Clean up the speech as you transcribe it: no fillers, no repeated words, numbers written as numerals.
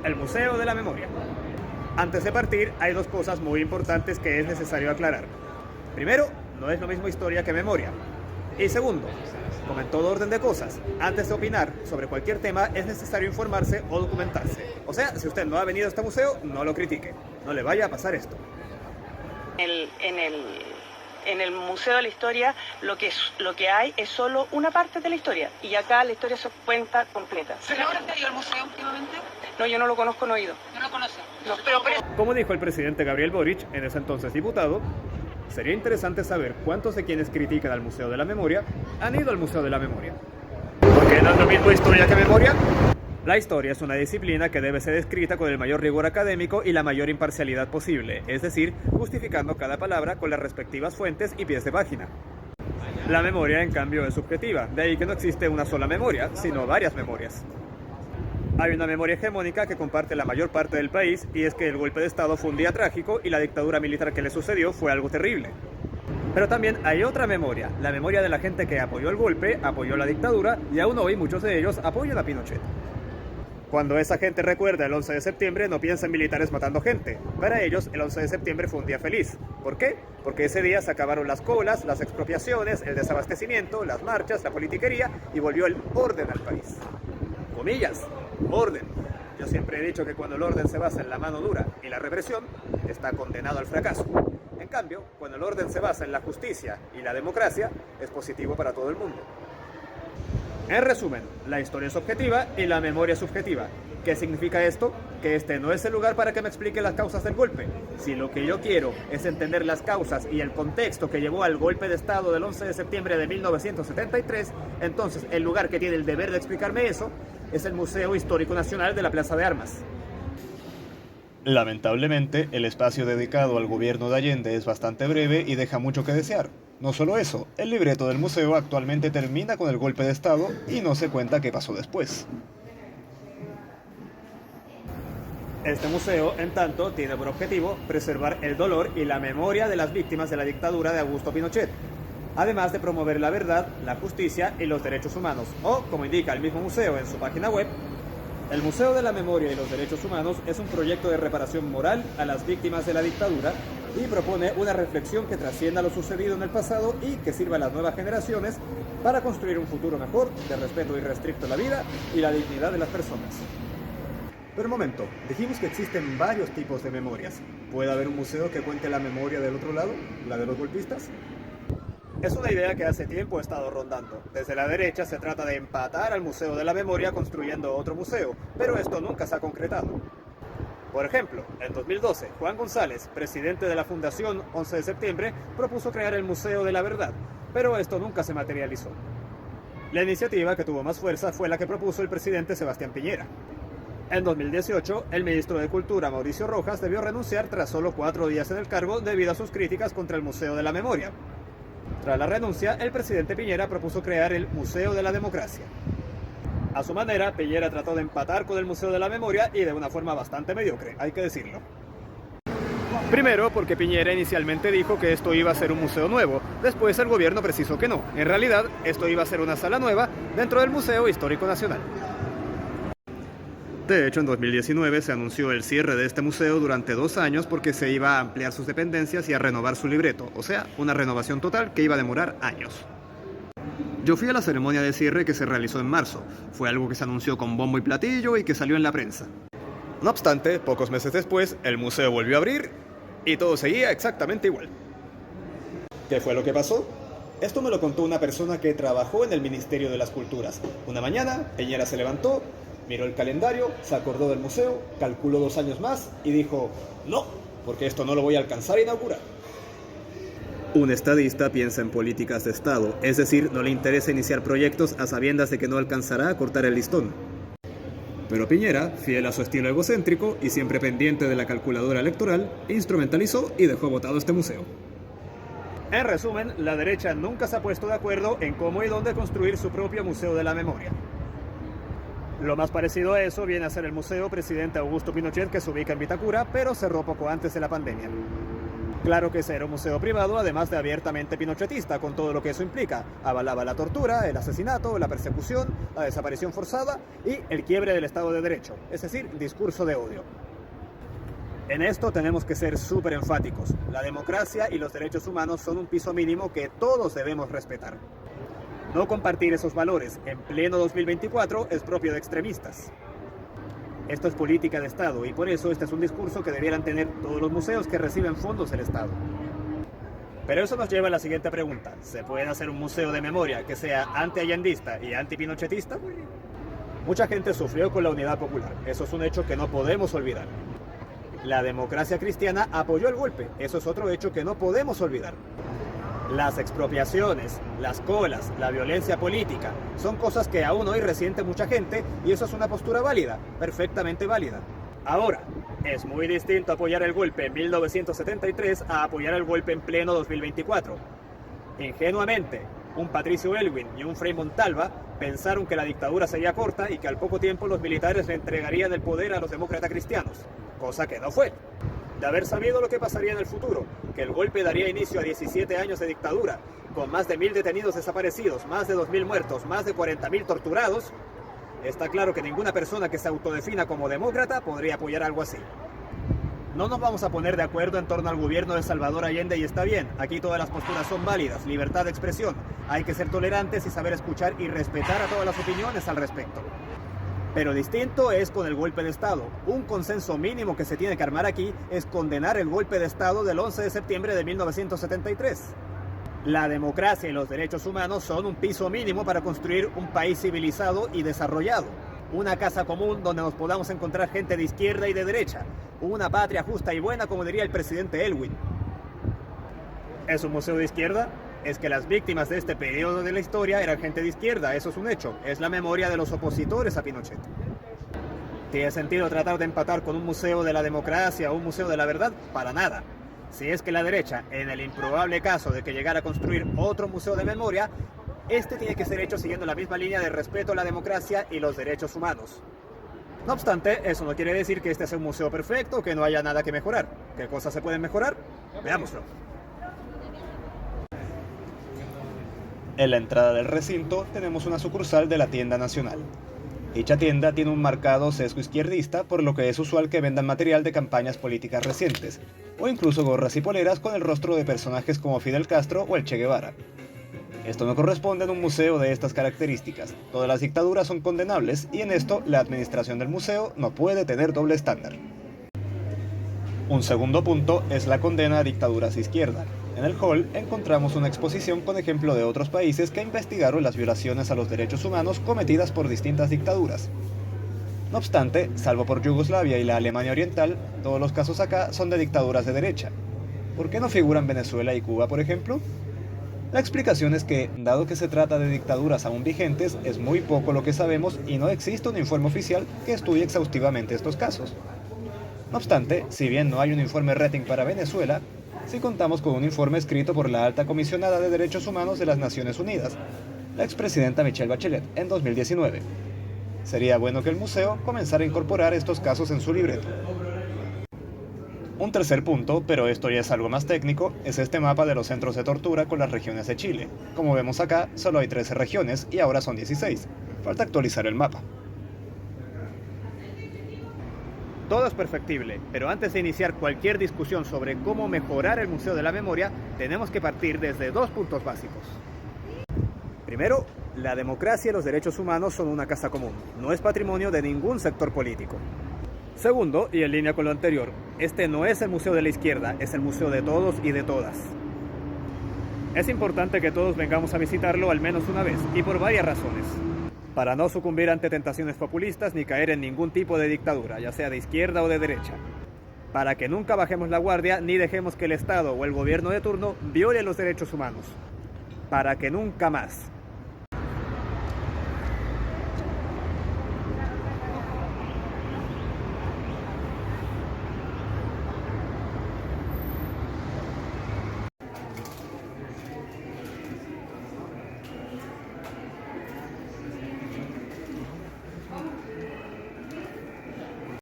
el Museo de la Memoria. Antes de partir, hay dos cosas muy importantes que es necesario aclarar. Primero, no es lo mismo historia que memoria. Y segundo, como en todo orden de cosas, antes de opinar sobre cualquier tema es necesario informarse o documentarse. O sea, si usted no ha venido a este museo, no lo critique. No le vaya a pasar esto. En el Museo de la Historia lo que hay es solo una parte de la historia y acá la historia se cuenta completa. ¿Pero ahora te ha ido al museo últimamente? No, yo no lo conozco, no he ido. ¿No lo conoces? No. Como dijo el presidente Gabriel Boric, en ese entonces diputado, sería interesante saber cuántos de quienes critican al Museo de la Memoria han ido al Museo de la Memoria. ¿Por qué no es lo mismo historia que memoria? La historia es una disciplina que debe ser escrita con el mayor rigor académico y la mayor imparcialidad posible, es decir, justificando cada palabra con las respectivas fuentes y pies de página. La memoria, en cambio, es subjetiva, de ahí que no existe una sola memoria, sino varias memorias. Hay una memoria hegemónica que comparte la mayor parte del país y es que el golpe de Estado fue un día trágico y la dictadura militar que le sucedió fue algo terrible. Pero también hay otra memoria, la memoria de la gente que apoyó el golpe, apoyó la dictadura y aún hoy muchos de ellos apoyan a Pinochet. Cuando esa gente recuerda el 11 de septiembre no piensa en militares matando gente. Para ellos el 11 de septiembre fue un día feliz. ¿Por qué? Porque ese día se acabaron las colas, las expropiaciones, el desabastecimiento, las marchas, la politiquería y volvió el orden al país. Comillas, orden. Yo siempre he dicho que cuando el orden se basa en la mano dura y la represión, está condenado al fracaso. En cambio, cuando el orden se basa en la justicia y la democracia, es positivo para todo el mundo. En resumen, la historia es objetiva y la memoria es subjetiva. ¿Qué significa esto? Que este no es el lugar para que me explique las causas del golpe. Si lo que yo quiero es entender las causas y el contexto que llevó al golpe de Estado del 11 de septiembre de 1973, entonces el lugar que tiene el deber de explicarme eso es el Museo Histórico Nacional de la Plaza de Armas. Lamentablemente, el espacio dedicado al gobierno de Allende es bastante breve y deja mucho que desear. No solo eso, el libreto del museo actualmente termina con el golpe de Estado y no se cuenta qué pasó después. Este museo, en tanto, tiene por objetivo preservar el dolor y la memoria de las víctimas de la dictadura de Augusto Pinochet, además de promover la verdad, la justicia y los derechos humanos, o, como indica el mismo museo en su página web, el Museo de la Memoria y los Derechos Humanos es un proyecto de reparación moral a las víctimas de la dictadura y propone una reflexión que trascienda lo sucedido en el pasado y que sirva a las nuevas generaciones para construir un futuro mejor, de respeto irrestricto a la vida y la dignidad de las personas. Pero un momento, dijimos que existen varios tipos de memorias. ¿Puede haber un museo que cuente la memoria del otro lado, la de los golpistas? Es una idea que hace tiempo ha estado rondando. Desde la derecha se trata de empatar al Museo de la Memoria construyendo otro museo, pero esto nunca se ha concretado. Por ejemplo, en 2012, Juan González, presidente de la Fundación 11 de septiembre, propuso crear el Museo de la Verdad, pero esto nunca se materializó. La iniciativa que tuvo más fuerza fue la que propuso el presidente Sebastián Piñera. En 2018, el ministro de Cultura, Mauricio Rojas, debió renunciar tras solo 4 días en el cargo debido a sus críticas contra el Museo de la Memoria. Tras la renuncia, el presidente Piñera propuso crear el Museo de la Democracia. A su manera, Piñera trató de empatar con el Museo de la Memoria y de una forma bastante mediocre, hay que decirlo. Primero, porque Piñera inicialmente dijo que esto iba a ser un museo nuevo, después el gobierno precisó que no. En realidad, esto iba a ser una sala nueva dentro del Museo Histórico Nacional. De hecho, en 2019 se anunció el cierre de este museo durante 2 años porque se iba a ampliar sus dependencias y a renovar su libreto, o sea, una renovación total que iba a demorar años. Yo fui a la ceremonia de cierre que se realizó en marzo. Fue algo que se anunció con bombo y platillo y que salió en la prensa. No obstante, pocos meses después, el museo volvió a abrir y todo seguía exactamente igual. ¿Qué fue lo que pasó? Esto me lo contó una persona que trabajó en el Ministerio de las Culturas. Una mañana, Piñera se levantó, miró el calendario, se acordó del museo, calculó 2 años más y dijo, no, porque esto no lo voy a alcanzar a inaugurar. Un estadista piensa en políticas de Estado, es decir, no le interesa iniciar proyectos a sabiendas de que no alcanzará a cortar el listón. Pero Piñera, fiel a su estilo egocéntrico y siempre pendiente de la calculadora electoral, instrumentalizó y dejó botado este museo. En resumen, la derecha nunca se ha puesto de acuerdo en cómo y dónde construir su propio Museo de la Memoria. Lo más parecido a eso viene a ser el Museo Presidente Augusto Pinochet que se ubica en Vitacura, pero cerró poco antes de la pandemia. Claro que era un museo privado, además de abiertamente pinochetista, con todo lo que eso implica. Avalaba la tortura, el asesinato, la persecución, la desaparición forzada y el quiebre del Estado de Derecho, es decir, discurso de odio. En esto tenemos que ser súper enfáticos. La democracia y los derechos humanos son un piso mínimo que todos debemos respetar. No compartir esos valores en pleno 2024 es propio de extremistas. Esto es política de Estado y por eso este es un discurso que debieran tener todos los museos que reciben fondos del Estado. Pero eso nos lleva a la siguiente pregunta. ¿Se puede hacer un museo de memoria que sea anti-allendista y anti-pinochetista? Mucha gente sufrió con la Unidad Popular. Eso es un hecho que no podemos olvidar. La democracia cristiana apoyó el golpe. Eso es otro hecho que no podemos olvidar. Las expropiaciones, las colas, la violencia política, son cosas que aún hoy resiente mucha gente y eso es una postura válida, perfectamente válida. Ahora, es muy distinto apoyar el golpe en 1973 a apoyar el golpe en pleno 2024. Ingenuamente, un Patricio Aylwin y un Frei Montalva pensaron que la dictadura sería corta y que al poco tiempo los militares le entregarían el poder a los demócratas cristianos, cosa que no fue. De haber sabido lo que pasaría en el futuro, que el golpe daría inicio a 17 años de dictadura, con más de 1000 detenidos desaparecidos, más de 2000 muertos, más de 40.000 torturados, está claro que ninguna persona que se autodefina como demócrata podría apoyar algo así. No nos vamos a poner de acuerdo en torno al gobierno de Salvador Allende y está bien, aquí todas las posturas son válidas, libertad de expresión, hay que ser tolerantes y saber escuchar y respetar a todas las opiniones al respecto. Pero distinto es con el golpe de Estado. Un consenso mínimo que se tiene que armar aquí es condenar el golpe de Estado del 11 de septiembre de 1973. La democracia y los derechos humanos son un piso mínimo para construir un país civilizado y desarrollado. Una casa común donde nos podamos encontrar gente de izquierda y de derecha. Una patria justa y buena, como diría el presidente Aylwin. ¿Es un museo de izquierda? Es que las víctimas de este periodo de la historia eran gente de izquierda, eso es un hecho. Es la memoria de los opositores a Pinochet. ¿Tiene sentido tratar de empatar con un museo de la democracia o un museo de la verdad? Para nada. Si es que la derecha, en el improbable caso de que llegara a construir otro museo de memoria, este tiene que ser hecho siguiendo la misma línea de respeto a la democracia y los derechos humanos. No obstante, eso no quiere decir que este sea un museo perfecto o que no haya nada que mejorar. ¿Qué cosas se pueden mejorar? Veámoslo. En la entrada del recinto tenemos una sucursal de la tienda nacional. Dicha tienda tiene un marcado sesgo izquierdista, por lo que es usual que vendan material de campañas políticas recientes, o incluso gorras y poleras con el rostro de personajes como Fidel Castro o el Che Guevara. Esto no corresponde en un museo de estas características. Todas las dictaduras son condenables y en esto la administración del museo no puede tener doble estándar. Un segundo punto es la condena a dictaduras de izquierda. En el hall encontramos una exposición con ejemplo de otros países que investigaron las violaciones a los derechos humanos cometidas por distintas dictaduras. No obstante, salvo por Yugoslavia y la Alemania Oriental, todos los casos acá son de dictaduras de derecha. ¿Por qué no figuran Venezuela y Cuba, por ejemplo? La explicación es que, dado que se trata de dictaduras aún vigentes, es muy poco lo que sabemos y no existe un informe oficial que estudie exhaustivamente estos casos. No obstante, si bien no hay un informe rating para Venezuela, sí contamos con un informe escrito por la Alta Comisionada de Derechos Humanos de las Naciones Unidas, la expresidenta Michelle Bachelet, en 2019. Sería bueno que el museo comenzara a incorporar estos casos en su libreto. Un tercer punto, pero esto ya es algo más técnico, es este mapa de los centros de tortura con las regiones de Chile. Como vemos acá, solo hay 13 regiones y ahora son 16. Falta actualizar el mapa. Todo es perfectible, pero antes de iniciar cualquier discusión sobre cómo mejorar el Museo de la Memoria, tenemos que partir desde dos puntos básicos. Primero, la democracia y los derechos humanos son una casa común, no es patrimonio de ningún sector político. Segundo, y en línea con lo anterior, este no es el museo de la izquierda, es el museo de todos y de todas. Es importante que todos vengamos a visitarlo al menos una vez, y por varias razones. Para no sucumbir ante tentaciones populistas ni caer en ningún tipo de dictadura, ya sea de izquierda o de derecha. Para que nunca bajemos la guardia ni dejemos que el Estado o el gobierno de turno viole los derechos humanos. Para que nunca más